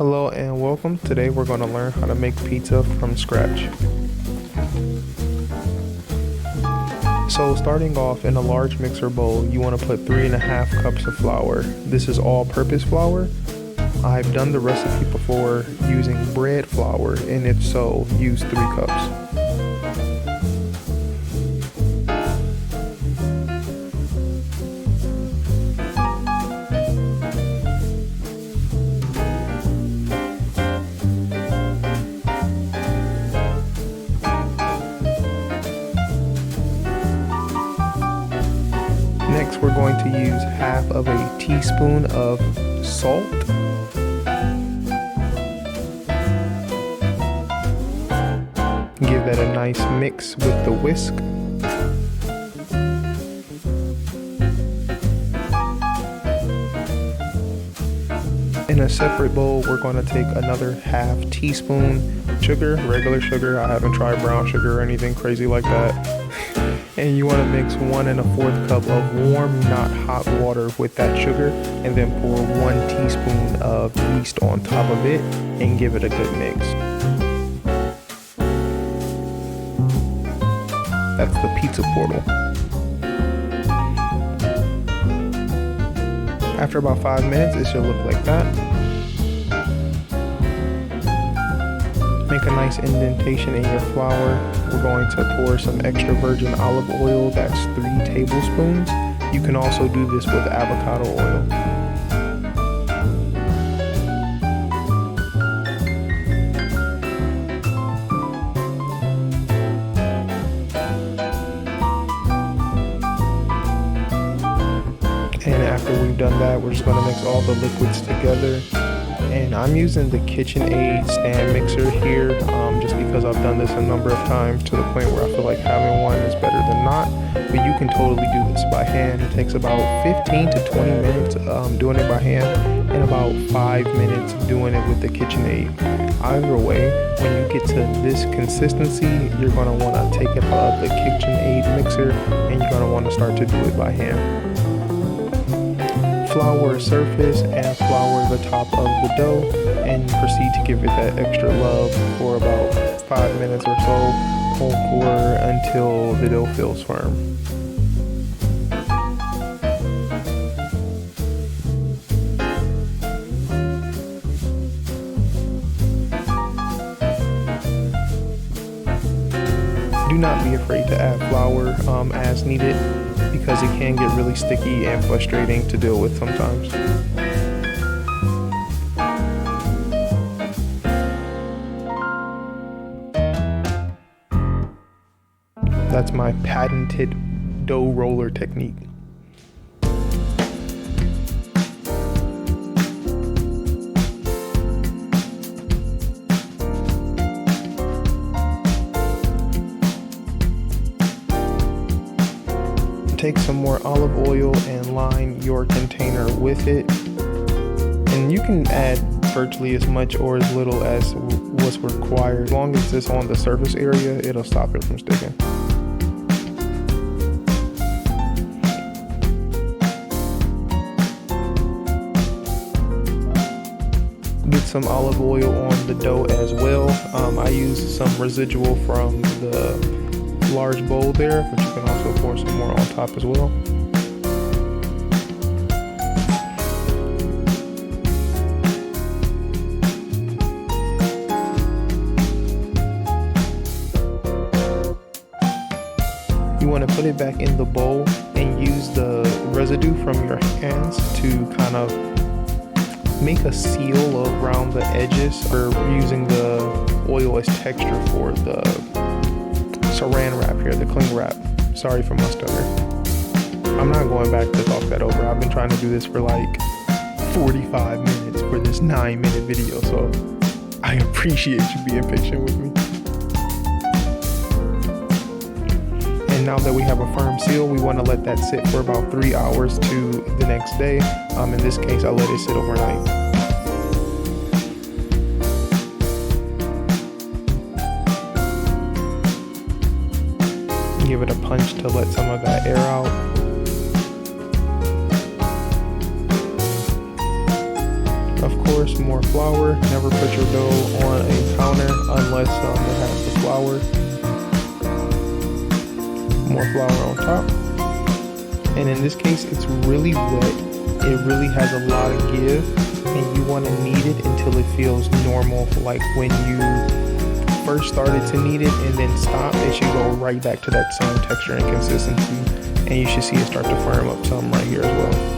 Hello and welcome. Today we're going to learn how to make pizza from scratch. So starting off, in a large mixer bowl, you want to put 3.5 cups of flour. This is all-purpose flour. I've done the recipe before using bread flour, and if so, use 3 cups. Next, we're going to use half of a teaspoon of salt. Give that a nice mix with the whisk. In a separate bowl, we're going to take another half teaspoon sugar, regular sugar. I haven't tried brown sugar or anything crazy like that. And you want to mix 1 1/4 cup of warm, not hot water with that sugar, and then pour 1 teaspoon of yeast on top of it and give it a good mix. That's the pizza portal. After about 5 minutes, it should look like that. Make a nice indentation in your flour. We're going to pour some extra virgin olive oil, that's 3 tablespoons. You can also do this with avocado oil. And after we've done that, we're just going to mix all the liquids together. And I'm using the KitchenAid stand mixer here just because I've done this a number of times to the point where I feel like having one is better than not. But you can totally do this by hand. It takes about 15 to 20 minutes doing it by hand and about 5 minutes doing it with the KitchenAid. Either way, when you get to this consistency, you're going to want to take it out of the KitchenAid mixer and you're going to want to start to do it by hand. Flour the surface and flour the top of the dough, and proceed to give it that extra love for about 5 minutes or so, or until the dough feels firm. Do not be afraid to add flour as needed, because it can get really sticky and frustrating to deal with sometimes. That's my patented dough roller technique. Take some more olive oil and line your container with it. And you can add virtually as much or as little as what's required. As long as it's on the surface area, it'll stop it from sticking. Get some olive oil on the dough as well. I use some residual from the large bowl there, but you can also pour some more on top as well. You want to put it back in the bowl and use the residue from your hands to kind of make a seal around the edges, or using the oil as texture for the saran wrap here, the cling wrap. Sorry for my stutter. I'm not going back to talk that over. I've been trying to do this for like 45 minutes for this 9-minute video, so I appreciate you being patient with me. And now that we have a firm seal, we want to let that sit for about 3 hours to the next day. In this case, I let it sit overnight. Give it a punch to let some of that air out. Of course, some more flour. Never put your dough on a counter unless it has the flour. More flour on top. And in this case, it's really wet. It really has a lot of give, and you want to knead it until it feels normal, like when you first started to knead it and then stop. It should go right back to that same texture and consistency, and you should see it start to firm up some right here as well.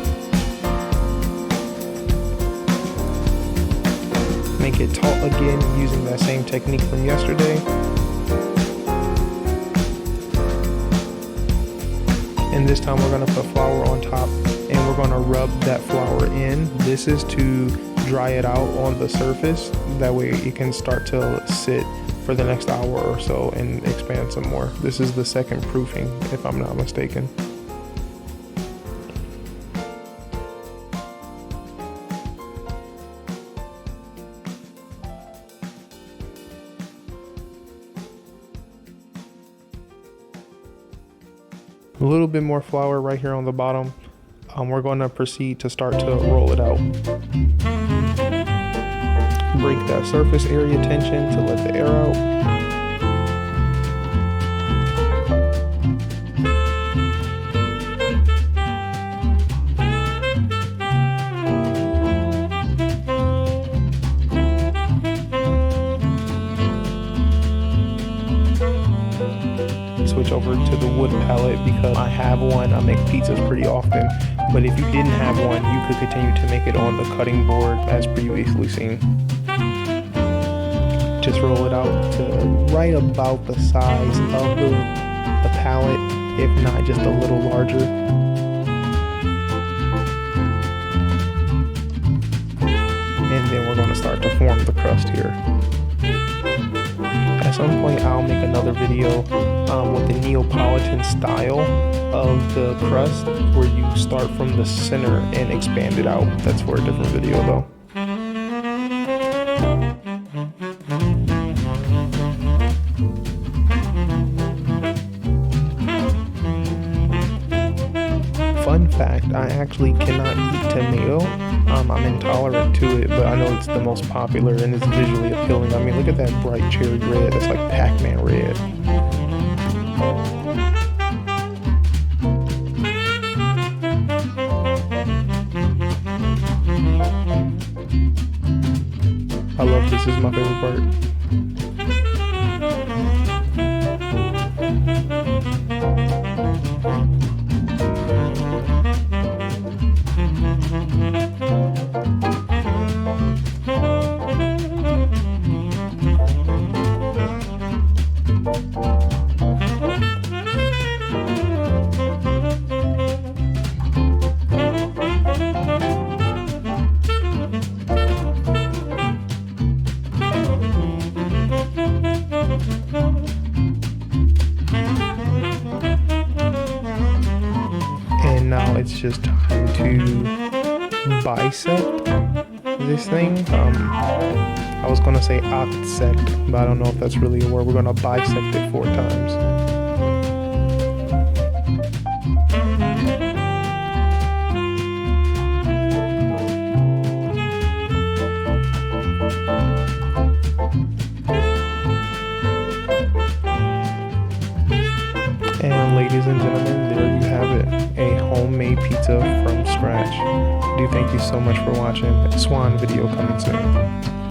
Make it taut again using that same technique from yesterday. And this time we're going to put flour on top, and we're going to rub that flour in. This is to dry it out on the surface. That way it can start to sit for the next hour or so and expand some more. This is the second proofing, if I'm not mistaken. A little bit more flour right here on the bottom. We're going to proceed to start to roll it out. Break that surface area tension to let the air out. Switch over to the wood pallet because I have one. I make pizzas pretty often, but if you didn't have one, you could continue to make it on the cutting board as previously seen. Just roll it out to right about the size of the pallet, if not just a little larger. And then we're going to start to form the crust here. At some point I'll make another video with the Neapolitan style of the crust, where you start from the center and expand it out. That's for a different video though. Fun fact, I actually cannot eat tomato. I'm intolerant to it, but I know it's the most popular and it's visually appealing. I mean, look at that bright cherry red. That's like Pac-Man red. I love this. This is my favorite part. Now it's just time to bisect this thing. I was gonna say octsect, but I don't know if that's really a word. We're gonna bisect it 4 times. And ladies and gentlemen, there you have it, a homemade pizza from scratch. I do thank you so much for watching. Swan video coming soon.